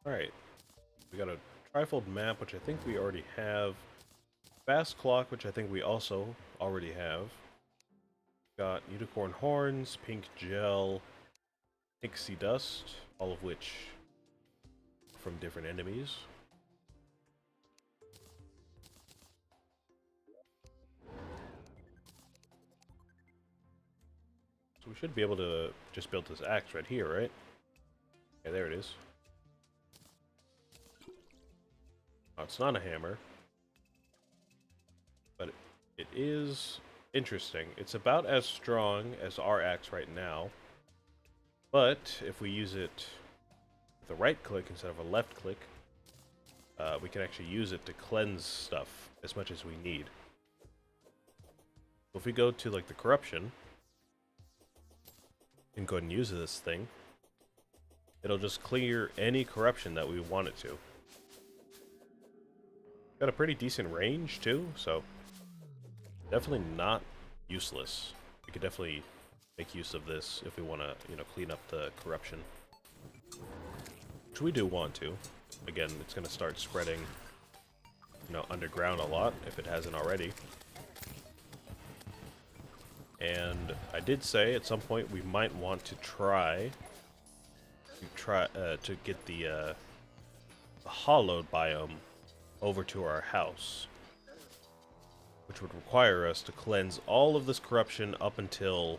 Alright, we got a trifold map, which I think we already have. Fast clock, which I think we also already have. Got unicorn horns, pink gel, pixie dust, all of which from different enemies. So we should be able to just build this axe right here, right? Okay, there it is. Oh, it's not a hammer. But it is interesting. It's about as strong as our axe right now. But if we use it with a right click instead of a left click, we can actually use it to cleanse stuff as much as we need. So if we go to like the corruption and go ahead and use this thing, it'll just clear any corruption that we want it to. Got a pretty decent range too, so definitely not useless. We could definitely make use of this if we want to, clean up the corruption. Which we do want to. Again, it's going to start spreading, underground a lot if it hasn't already. And I did say at some point we might want to try to get the hollowed biome over to our house, which would require us to cleanse all of this corruption up until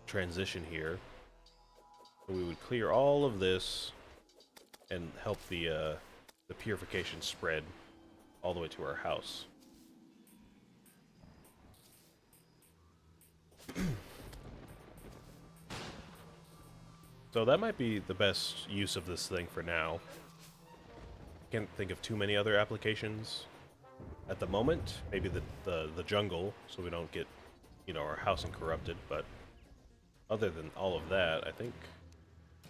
transition here. So we would clear all of this and help the purification spread all the way to our house. So that might be the best use of this thing for now. Can't think of too many other applications at the moment. Maybe the jungle, so we don't get, our housing corrupted. But other than all of that, I think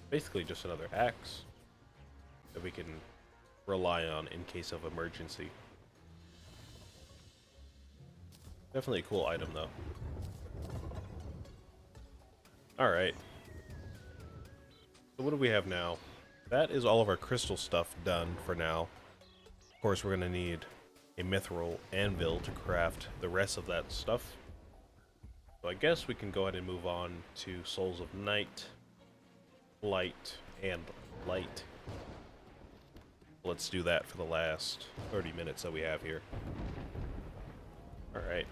basically just another axe that we can rely on in case of emergency. Definitely a cool item, though. Alright. So what do we have now? That is all of our crystal stuff done for now. Of course, we're going to need a mithril anvil to craft the rest of that stuff. So I guess we can go ahead and move on to Souls of Night, Light, and Light. Let's do that for the last 30 minutes that we have here. Alright.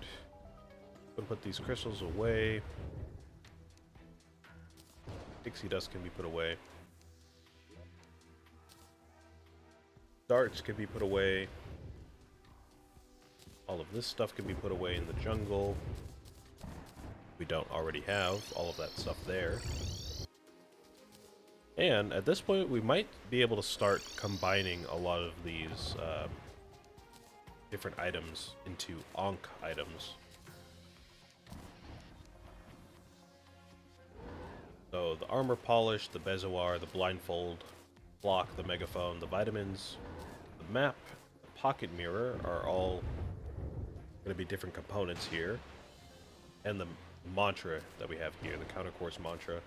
Gonna put these crystals away. Pixie dust can be put away. Darts can be put away. All of this stuff can be put away in the jungle. We don't already have all of that stuff there. And at this point, we might be able to start combining a lot of these different items into Ankh items. So the armor polish, the bezoar, the blindfold, block, the megaphone, the vitamins, the map, the pocket mirror are all going to be different components here. And the mantra that we have here, the countercourse mantra.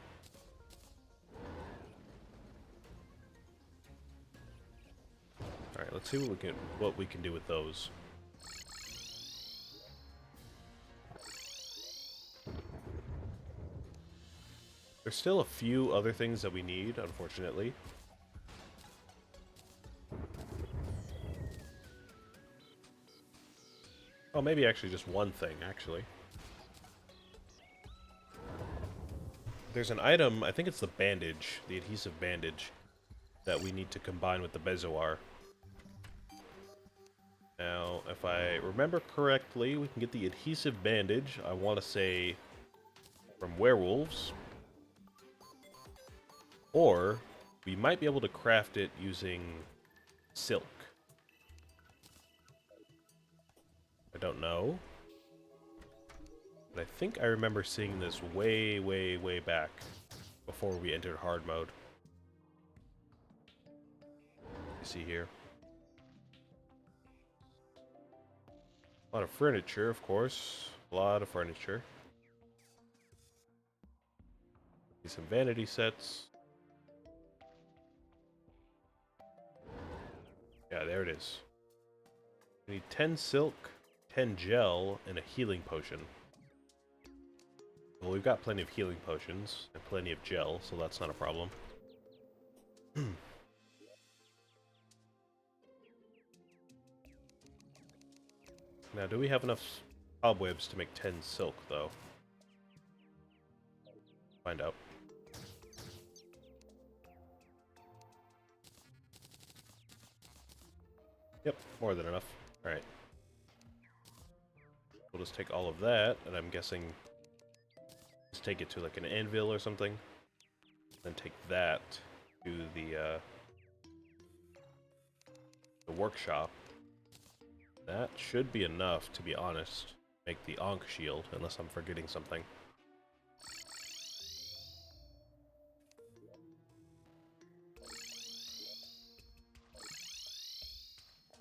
Alright, let's see what we can do with those. There's still a few other things that we need, unfortunately. Oh, maybe actually just one thing, actually. There's an item, I think it's the bandage, the adhesive bandage, that we need to combine with the bezoar. Now, if I remember correctly, we can get the adhesive bandage, I want to say, from werewolves. Or, we might be able to craft it using silk. I don't know. But I think I remember seeing this way, way, way back before we entered hard mode. You see here. A lot of furniture, of course. A lot of furniture. Some vanity sets. Yeah, there it is. We need 10 silk, 10 gel, and a healing potion. Well, we've got plenty of healing potions and plenty of gel, so that's not a problem. Now, do we have enough cobwebs to make 10 silk, though? Find out. Yep, more than enough. Alright. We'll just take all of that, and I'm guessing just take it to like an anvil or something. Then take that to the workshop. That should be enough, to be honest. Make the Ankh shield, unless I'm forgetting something.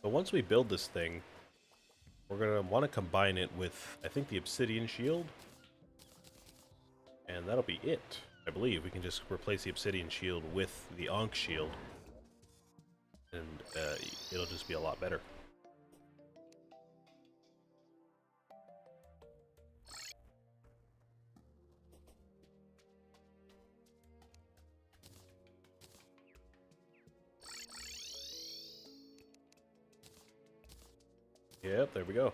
So once we build this thing, we're going to want to combine it with, I think, the obsidian shield. And that'll be it, I believe. We can just replace the obsidian shield with the Ankh shield. And it'll just be a lot better. Yep, there we go.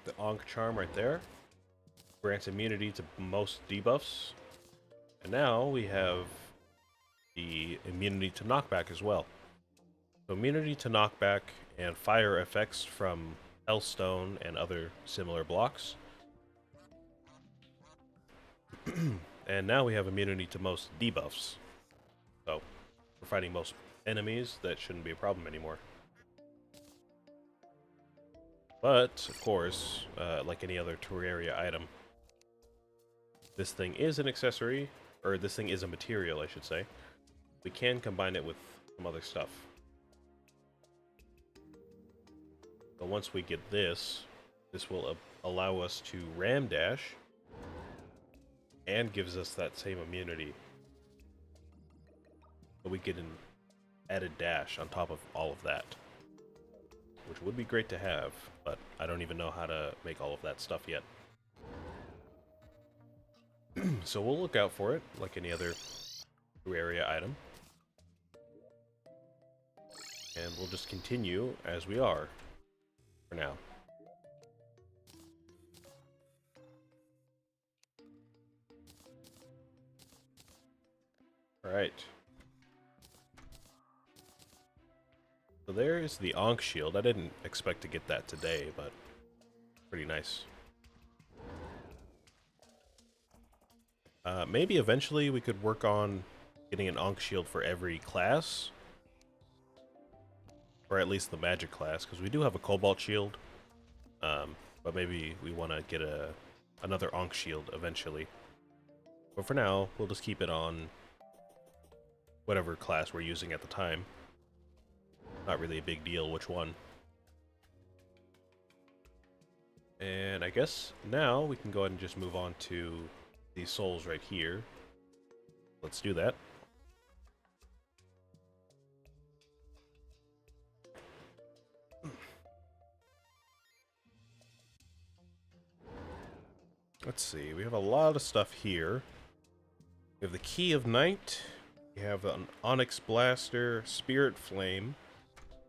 The Ankh charm right there. Grants immunity to most debuffs. And now we have the immunity to knockback as well. So immunity to knockback and fire effects from Hellstone and other similar blocks. And now we have immunity to most debuffs. So we're fighting most enemies, that shouldn't be a problem anymore. But, of course, like any other Terraria item, this thing is an accessory, or this thing is a material, I should say. We can combine it with some other stuff. But once we get this, this will allow us to ram dash, and gives us that same immunity. So we get an added dash on top of all of that. Which would be great to have, but I don't even know how to make all of that stuff yet. So we'll look out for it, like any other Terraria item. And we'll just continue as we are, for now. Alright. So there is the Ankh shield. I didn't expect to get that today, but pretty nice. Maybe eventually we could work on getting an Ankh shield for every class. Or at least the magic class, because we do have a Cobalt shield. But maybe we want to get another Ankh shield eventually. But for now, we'll just keep it on whatever class we're using at the time. Not really a big deal which one. And I guess now we can go ahead and just move on to these souls right here. Let's do that. Let's see, we have a lot of stuff here. We have the Key of Night. We have an Onyx Blaster, Spirit Flame,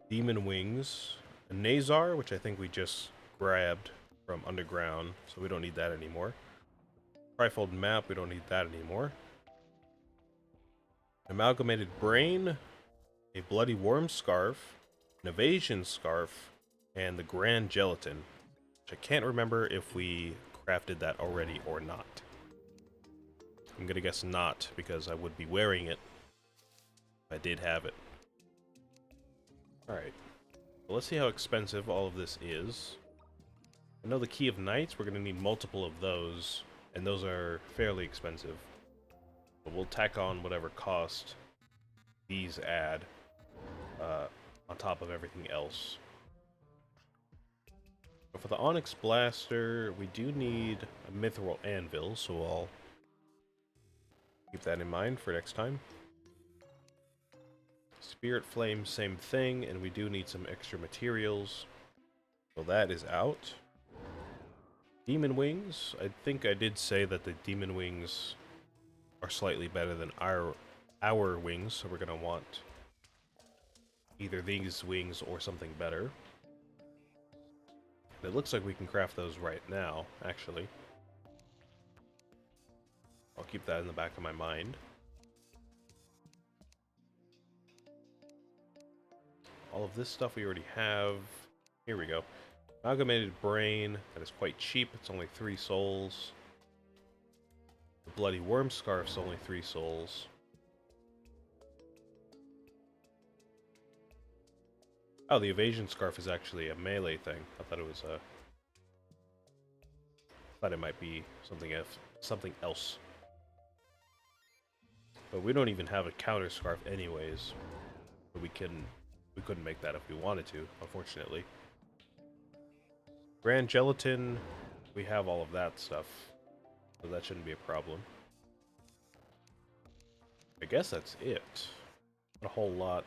Demon Wings, a Nazar, which I think we just grabbed from underground, so we don't need that anymore. Trifold Map, we don't need that anymore. Amalgamated Brain, a Bloody Worm Scarf, an Evasion Scarf, and the Grand Gelatin, which I can't remember if we crafted that already or not. I'm gonna guess not, because I would be wearing it if I did have it. Alright, well, let's see how expensive all of this is. I know the Key of Nights, we're gonna need multiple of those, and those are fairly expensive. But we'll tack on whatever cost these add on top of everything else. But for the Onyx Blaster, we do need a Mithril Anvil, so I'll keep that in mind for next time. Spirit Flame, same thing, and we do need some extra materials. So that is out. Demon Wings. I think I did say that the Demon Wings are slightly better than our wings, so we're going to want either these wings or something better. It looks like we can craft those right now, actually. I'll keep that in the back of my mind. All of this stuff we already have. Here we go. Amalgamated Brain. That is quite cheap. It's only 3 souls. The Bloody Worm Scarf's only 3 souls. Oh, the Evasion Scarf is actually a melee thing. I thought it was a... thought it might be something else. But we don't even have a counter scarf anyways. But we couldn't make that if we wanted to, unfortunately. Grand Gelatin, we have all of that stuff. So that shouldn't be a problem. I guess that's it. Not a whole lot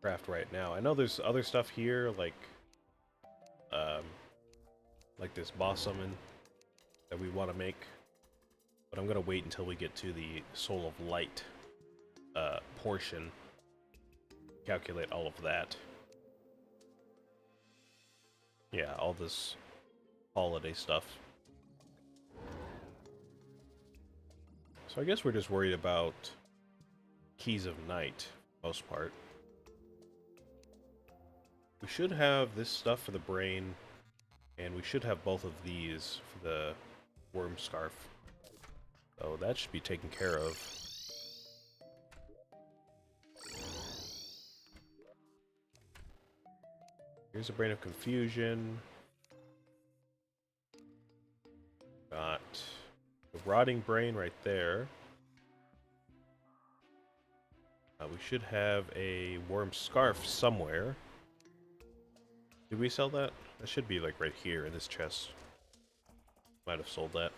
craft right now. I know there's other stuff here, like this boss summon that we want to make, but I'm gonna wait until we get to the Soul of Light portion. Calculate all of that. Yeah, all this holiday stuff. So I guess we're just worried about Keys of Night, for the most part. We should have this stuff for the brain, and we should have both of these for the worm scarf. So that should be taken care of. Here's a Brain of Confusion. Got the Rotting Brain right there. We should have a Worm Scarf somewhere. Did we sell that? That should be like right here in this chest. Might have sold that.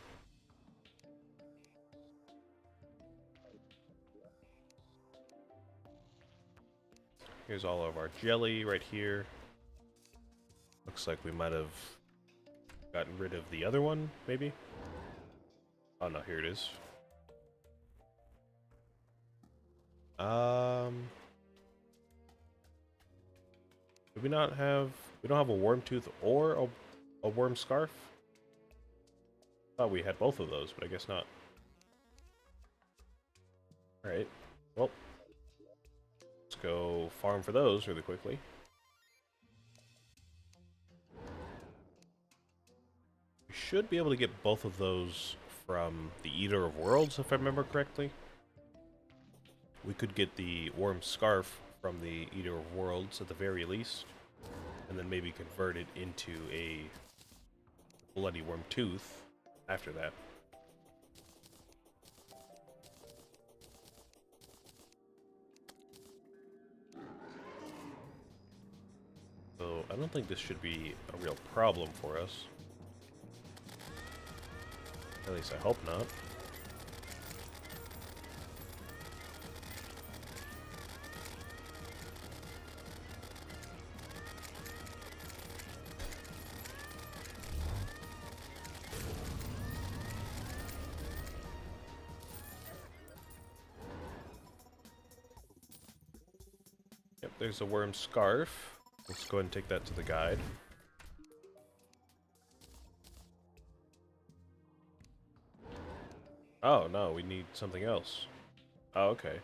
Here's all of our jelly right here. Looks like we might have gotten rid of the other one, maybe? Oh no, here it is. Do we not have... we don't have a worm tooth or a worm scarf? Thought we had both of those, but I guess not. Alright, well, let's go farm for those really quickly. We should be able to get both of those from the Eater of Worlds, if I remember correctly. We could get the worm scarf from the Eater of Worlds at the very least, and then maybe convert it into a bloody worm tooth after that. So I don't think this should be a real problem for us. At least I hope not. Yep, there's a worm scarf. Let's go ahead and take that to the guide. Oh, no, we need something else. Oh, okay.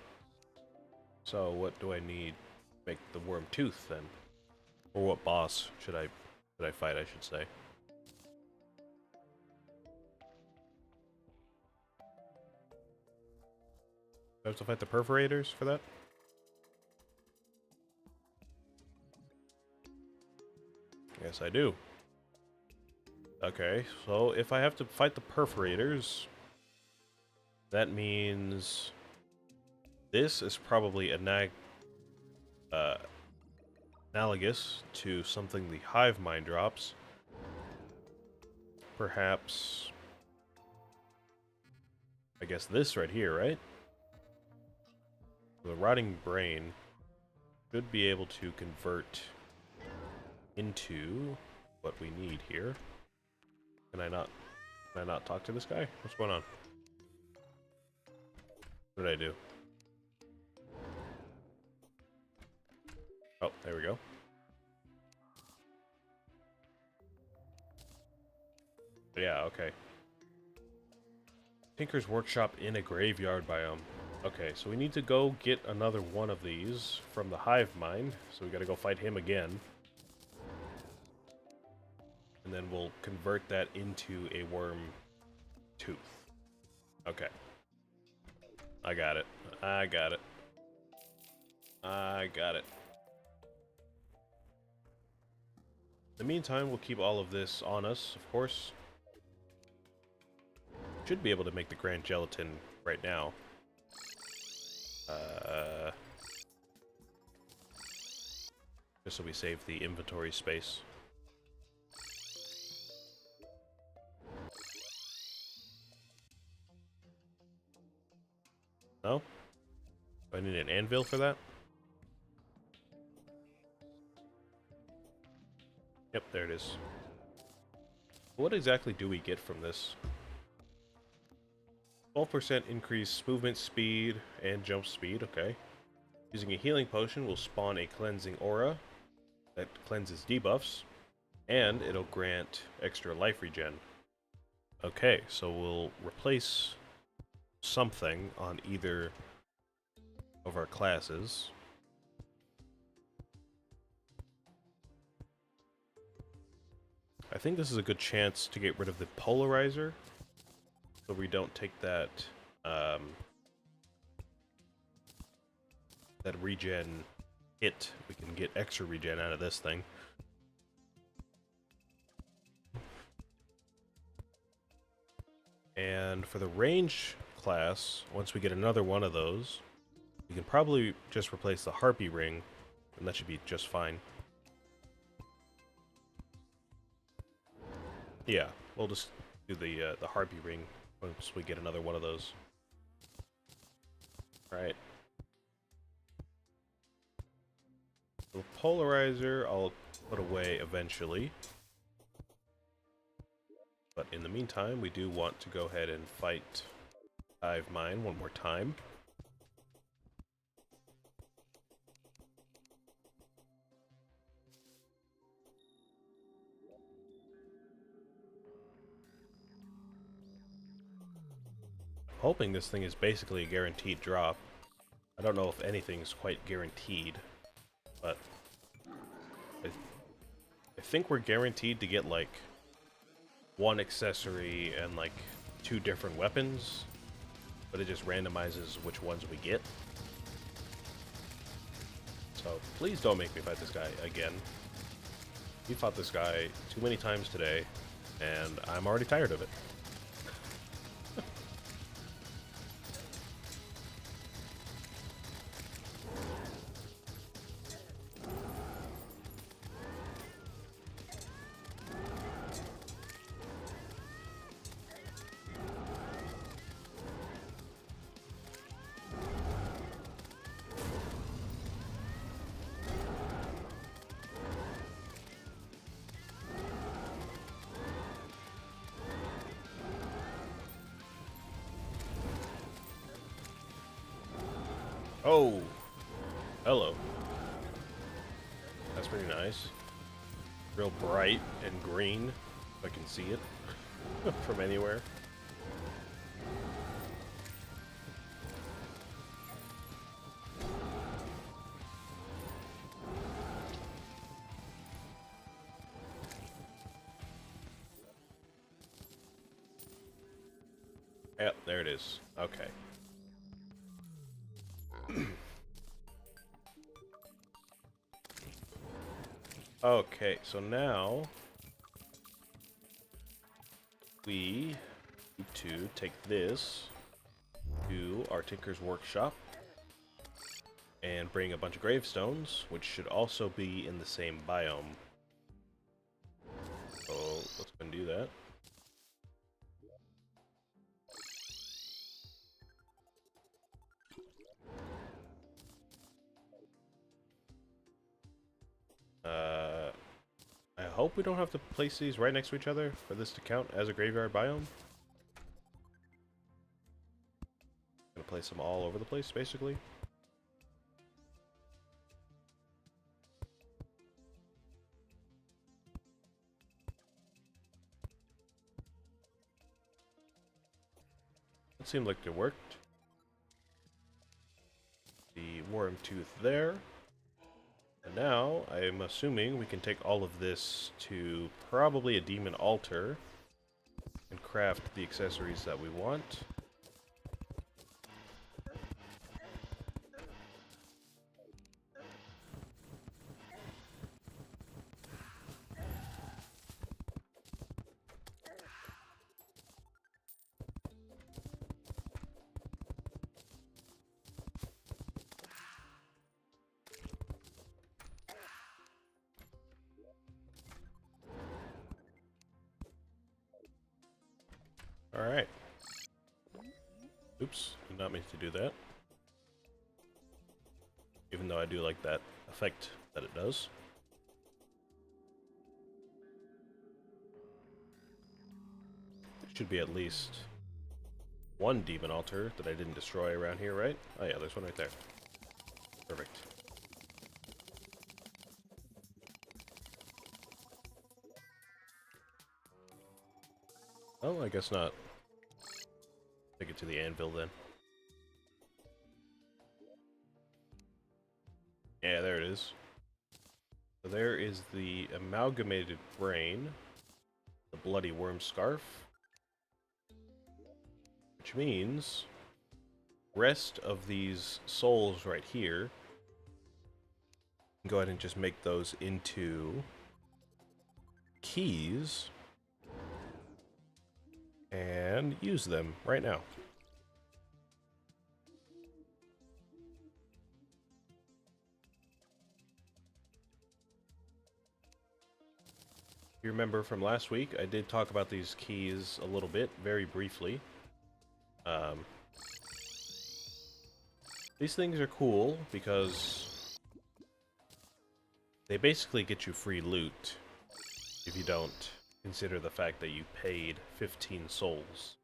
So what do I need to make the worm tooth then? Or what boss should I fight, I should say. Do I have to fight the perforators for that? Yes, I do. Okay, so if I have to fight the perforators, that means this is probably analogous to something the hive mind drops. Perhaps, I guess this right here, right? The rotting brain should be able to convert into what we need here. Can I not talk to this guy? What's going on? What did I do? Oh, there we go. Yeah, okay. Tinker's Workshop in a graveyard biome. Okay, so we need to go get another one of these from the hive mind. So we gotta go fight him again. And then we'll convert that into a worm tooth. Okay. I got it. I got it. I got it. In the meantime, we'll keep all of this on us, of course. Should be able to make the Grand Gelatin right now. Just so we save the inventory space. No? Do I need an anvil for that? Yep, there it is. What exactly do we get from this? 12% increase movement speed and jump speed, okay. Using a healing potion will spawn a cleansing aura that cleanses debuffs, and it'll grant extra life regen. Okay, so we'll replace something on either of our classes. I think this is a good chance to get rid of the polarizer, so we don't take that that regen hit. We can get extra regen out of this thing. And for the range class, once we get another one of those, we can probably just replace the harpy ring, and that should be just fine. Yeah, we'll just do the harpy ring once we get another one of those. All right. The polarizer I'll put away eventually. But in the meantime, we do want to go ahead and fight Hive Mind one more time. Hoping this thing is basically a guaranteed drop. I don't know if anything's quite guaranteed, but I think we're guaranteed to get like one accessory and like 2 different weapons, but it just randomizes which ones we get. So please don't make me fight this guy again. We fought this guy too many times today, and I'm already tired of it. Oh, hello. That's pretty nice. Real bright and green, if I can see it from anywhere. Yep, there it is. Okay. Okay, so now we need to take this to our Tinker's Workshop and bring a bunch of gravestones, which should also be in the same biome. So let's go and do that. hope we don't have to place these right next to each other for this to count as a graveyard biome. Gonna place them all over the place, basically. It seemed like it worked. The worm tooth there. And now, I'm assuming we can take all of this to probably a demon altar and craft the accessories that we want. Alright. Oops, did not mean to do that. Even though I do like that effect that it does. Should be at least one demon altar that I didn't destroy around here, right? Oh yeah, there's one right there. Perfect. Oh, I guess not. Take it to the anvil then. Yeah, there it is. So there is the amalgamated brain, the bloody worm scarf, which means rest of these souls right here, go ahead and just make those into keys and use them right now. You remember from last week, I did talk about these keys a little bit, very briefly. These things are cool because they basically get you free loot if you don't consider the fact that you paid 15 souls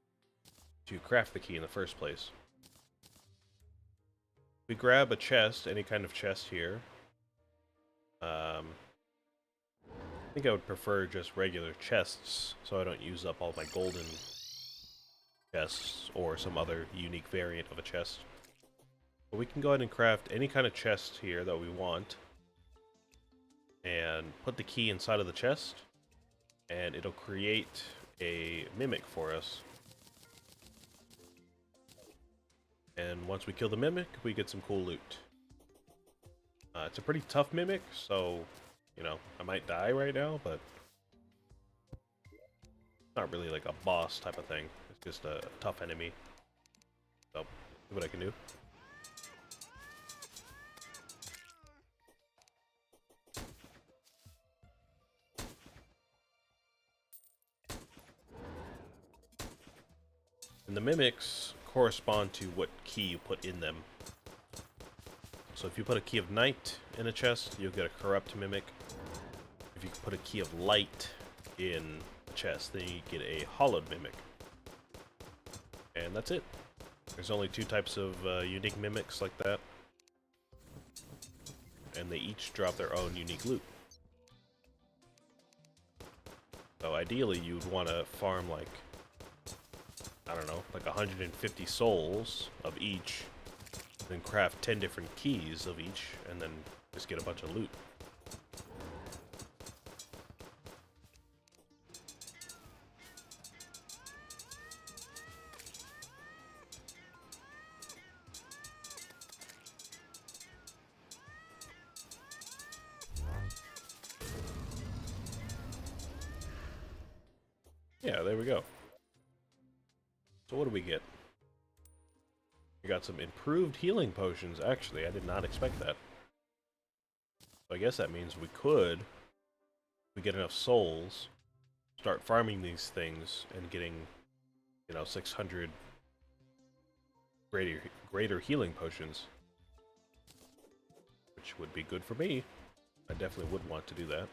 to craft the key in the first place. We grab a chest, any kind of chest here. I think I would prefer just regular chests so I don't use up all my golden chests or some other unique variant of a chest. But we can go ahead and craft any kind of chest here that we want and put the key inside of the chest and it'll create a mimic for us. And once we kill the mimic, we get some cool loot. It's a pretty tough mimic, so you know, I might die right now, but it's not really like a boss type of thing. It's just a tough enemy. So, see what I can do. And the mimics correspond to what key you put in them. So if you put a key of night in a chest, you'll get a corrupt mimic. If you put a key of light in a chest, then you get a hollowed mimic. And that's it. There's only 2 types of unique mimics like that. And they each drop their own unique loot. So ideally you'd want to farm like, I don't know, like 150 souls of each, then craft 10 different keys of each, and then just get a bunch of loot. Yeah, there we go. So what do we get? We got some improved healing potions, actually. I did not expect that. So I guess that means we could, if we get enough souls, start farming these things and getting, you know, 600 greater healing potions. Which would be good for me. I definitely would want to do that.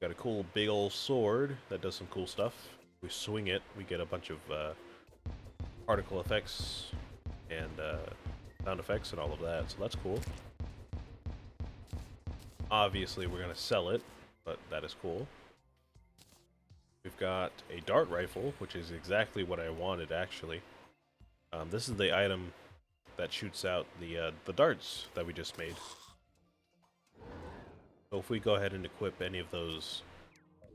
Got a cool big old sword that does some cool stuff. We swing it, we get a bunch of particle effects and sound effects and all of that, so that's cool. Obviously, we're going to sell it, but that is cool. We've got a dart rifle, which is exactly what I wanted, actually. This is the item that shoots out the darts that we just made. So if we go ahead and equip any of those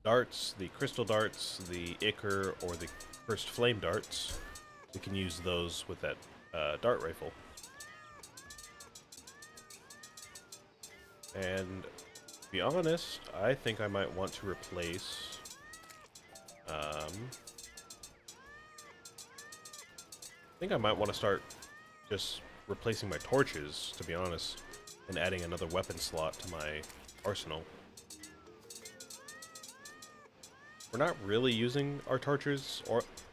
darts, the crystal darts, the ichor, or the cursed flame darts, we can use those with that dart rifle. And to be honest, I think I might want to replace I think I might want to start just replacing my torches, to be honest, and adding another weapon slot to my arsenal. We're not really using our torches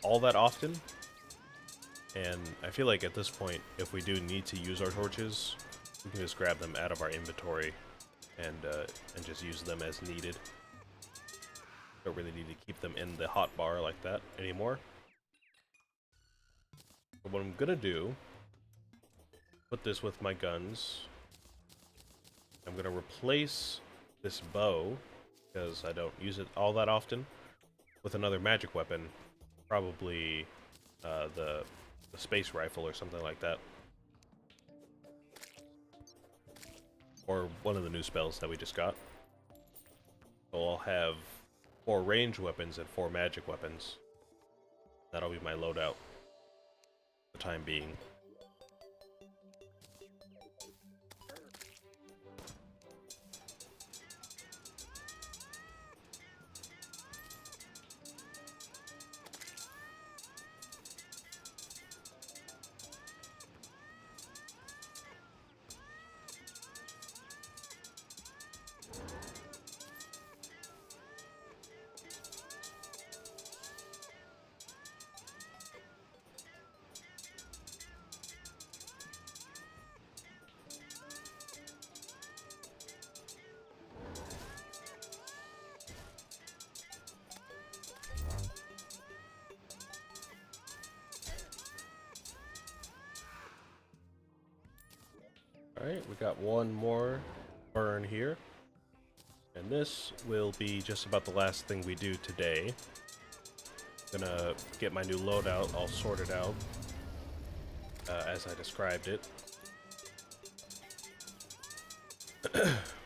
all that often, and I feel like at this point, if we do need to use our torches, we can just grab them out of our inventory and just use them as needed. Don't really need to keep them in the hotbar like that anymore. But what I'm gonna do, put this with my guns. I'm gonna replace this bow, because I don't use it all that often, with another magic weapon, probably the space rifle or something like that. Or one of the new spells that we just got. So I'll have 4 ranged weapons and 4 magic weapons. That'll be my loadout for the time being. Alright, we got one more burn here. And this will be just about the last thing we do today. Gonna get my new loadout all sorted out as I described it.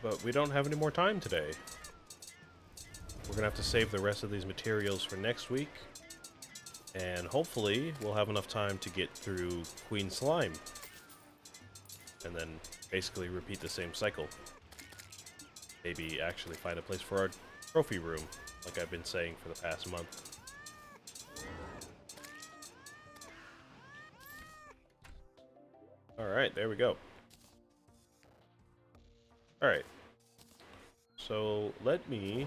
But we don't have any more time today. We're gonna have to save the rest of these materials for next week. And hopefully we'll have enough time to get through Queen Slime. And then basically repeat the same cycle. Maybe actually find a place for our trophy room, like I've been saying for the past month. Alright, there we go. Alright. So let me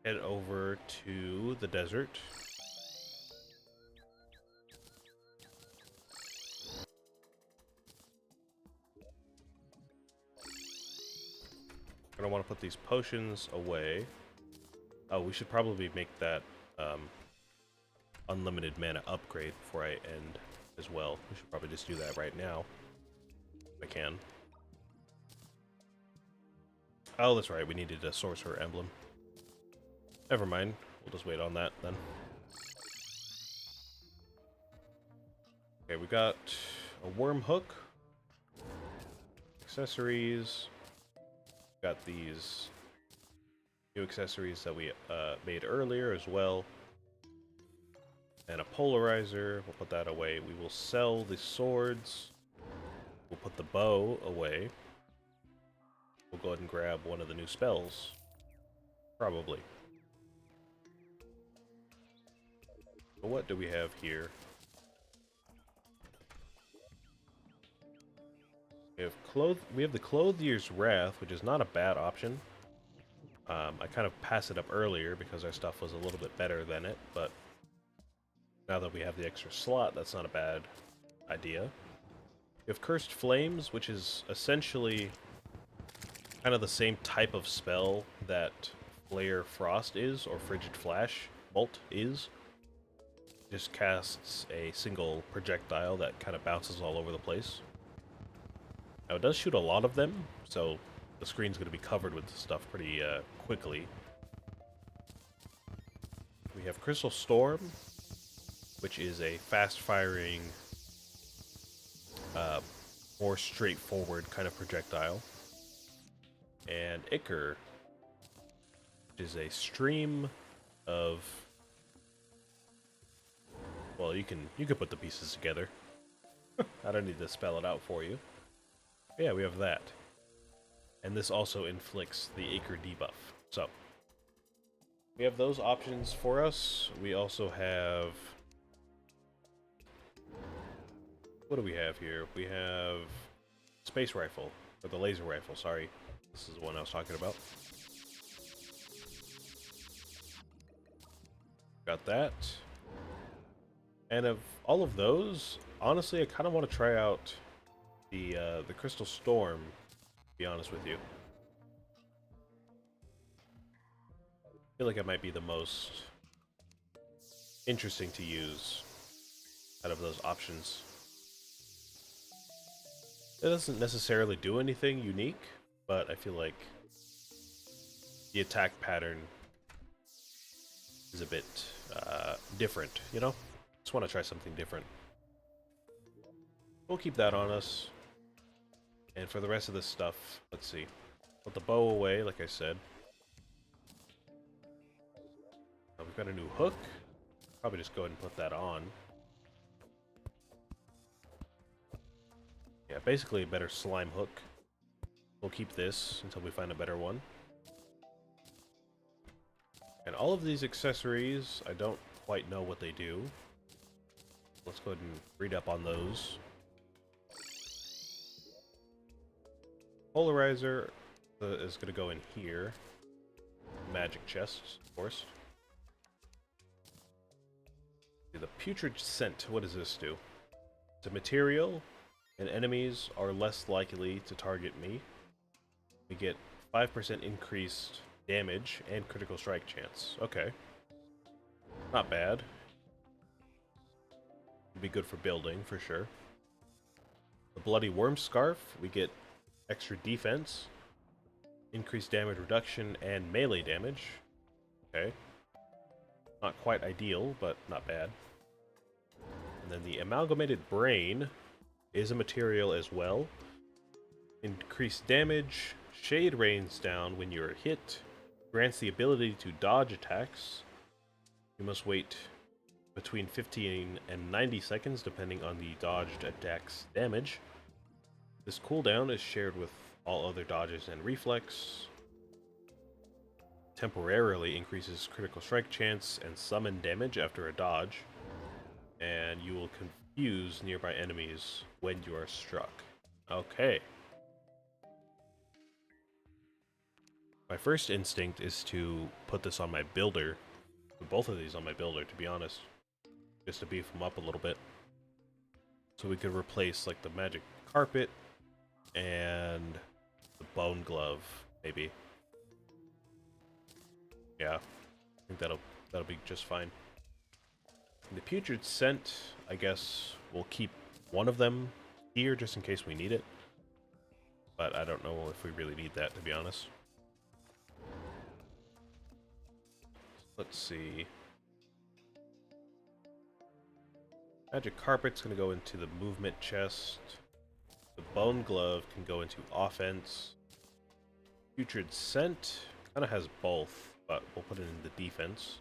head over to the desert. I'm gonna want to put these potions away. Oh, we should probably make that unlimited mana upgrade before I end as well. We should probably just do that right now, if I can. Oh, that's right, we needed a sorcerer emblem. Never mind, we'll just wait on that then. Okay, we got a worm hook, accessories. Got these new accessories that we made earlier as well. And a polarizer. We'll put that away. We will sell the swords. We'll put the bow away. We'll go ahead and grab one of the new spells. Probably. But what do we have here? We have the Clothier's Wrath, which is not a bad option. I kind of passed it up earlier because our stuff was a little bit better than it, but now that we have the extra slot, that's not a bad idea. We have Cursed Flames, which is essentially kind of the same type of spell that Flare Frost is, or Frigid Flash Bolt is. Just casts a single projectile that kind of bounces all over the place. Now it does shoot a lot of them, so the screen's going to be covered with stuff pretty quickly. We have Crystal Storm, which is a fast-firing, more straightforward kind of projectile. And Ichor, which is a stream of... Well, you can put the pieces together. I don't need to spell it out for you. But yeah, we have that. And this also inflicts the Ichor debuff. So, we have those options for us. We also have... What do we have here? We have Space Rifle, or the Laser Rifle, sorry. This is the one I was talking about. Got that. And of all of those, honestly, I kind of want to try out the Crystal Storm, to be honest with you. I feel like it might be the most interesting to use out of those options. It doesn't necessarily do anything unique, but I feel like the attack pattern is a bit different, you know? Just want to try something different. We'll keep that on us. And for the rest of this stuff, let's see. Put the bow away, like I said. We've got a new hook. Probably just go ahead and put that on. Yeah, basically a better slime hook. We'll keep this until we find a better one. And all of these accessories, I don't quite know what they do. Let's go ahead and read up on those. Polarizer is going to go in here. Magic chests, of course. The Putrid Scent, what does this do? It's a material, and enemies are less likely to target me. We get 5% increased damage and critical strike chance. Okay. Not bad. Would be good for building, for sure. The Bloody Worm Scarf, we get extra defense, increased damage reduction, and melee damage. Okay. Not quite ideal, but not bad. And then the Amalgamated Brain is a material as well. Increased damage, shade rains down when you're hit, grants the ability to dodge attacks. You must wait between 15 and 90 seconds depending on the dodged attack's damage. This cooldown is shared with all other dodges and reflex. Temporarily increases critical strike chance and summon damage after a dodge. And you will confuse nearby enemies when you are struck. Okay. My first instinct is to put this on my builder. Put both of these on my builder, to be honest. Just to beef them up a little bit. So we could replace like the magic carpet and the bone glove, maybe. Yeah, I think that'll be just fine. The Putrid Scent, I guess we'll keep one of them here just in case we need it. But I don't know if we really need that, to be honest. Let's see. Magic Carpet's going to go into the movement chest. The Bone Glove can go into offense. Putrid Scent kind of has both, but we'll put it in the defense.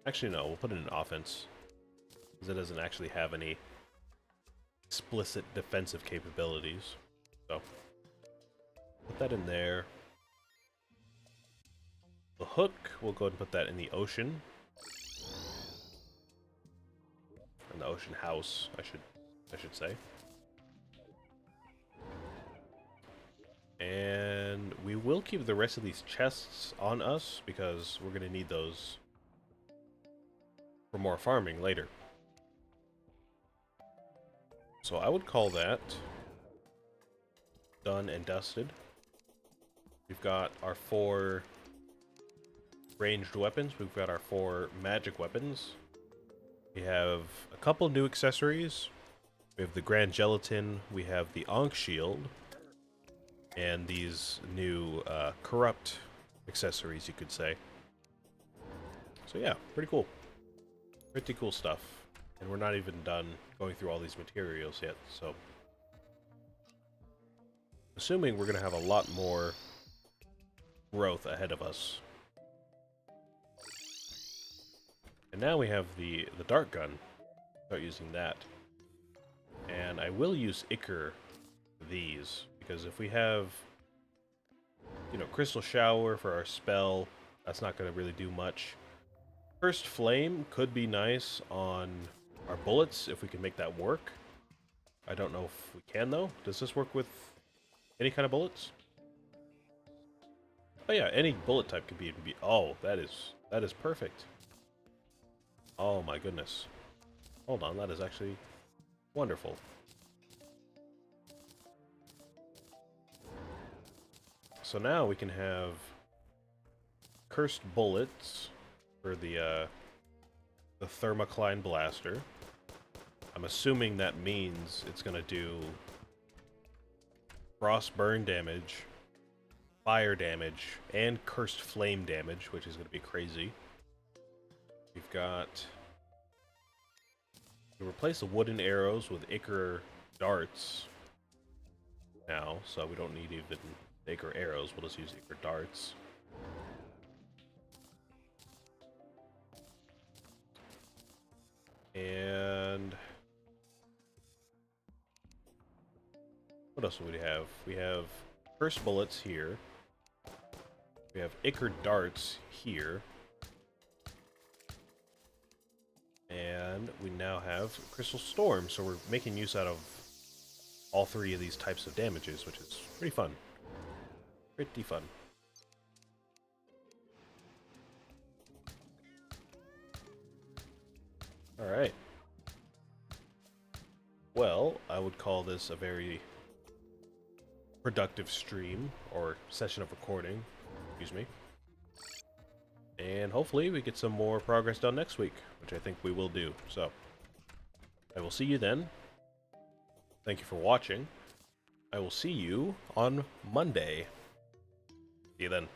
Actually, no, we'll put it in offense, because it doesn't actually have any explicit defensive capabilities. So, put that in there. The hook, we'll go ahead and put that in the ocean. In the ocean house, I should say. And we will keep the rest of these chests on us, because we're going to need those for more farming later. So I would call that done and dusted. We've got our 4 ranged weapons. We've got our 4 magic weapons. We have a couple new accessories. We have the Grand Gelatin. We have the Ankh Shield. And these new corrupt accessories, you could say. So yeah, pretty cool. Pretty cool stuff. And we're not even done going through all these materials yet, so... Assuming we're going to have a lot more growth ahead of us. And now we have the dart gun. Start using that. And I will use Ichor these, because if we have, you know, Crystal Shower for our spell, that's not going to really do much. First Flame could be nice on our bullets, if we can make that work. I don't know if we can, though. Does this work with any kind of bullets? Oh yeah, any bullet type could be... Oh, that is perfect. Oh my goodness. Hold on, that is actually wonderful. So now we can have cursed bullets for the Thermocline Blaster. I'm assuming that means it's gonna do frost burn damage, fire damage, and cursed flame damage, which is gonna be crazy. We've got... We replace the wooden arrows with Ichor darts now, so we don't need even Ichor arrows, we'll just use Ichor darts. And... what else do we have? We have cursed bullets here. We have Ichor darts here. And we now have Crystal Storm, so we're making use out of all 3 of these types of damages, which is pretty fun. Pretty fun. Alright. Well, I would call this a very productive stream, or session of recording, excuse me. And hopefully we get some more progress done next week, which I think we will do. So, I will see you then. Thank you for watching. I will see you on Monday. See you then.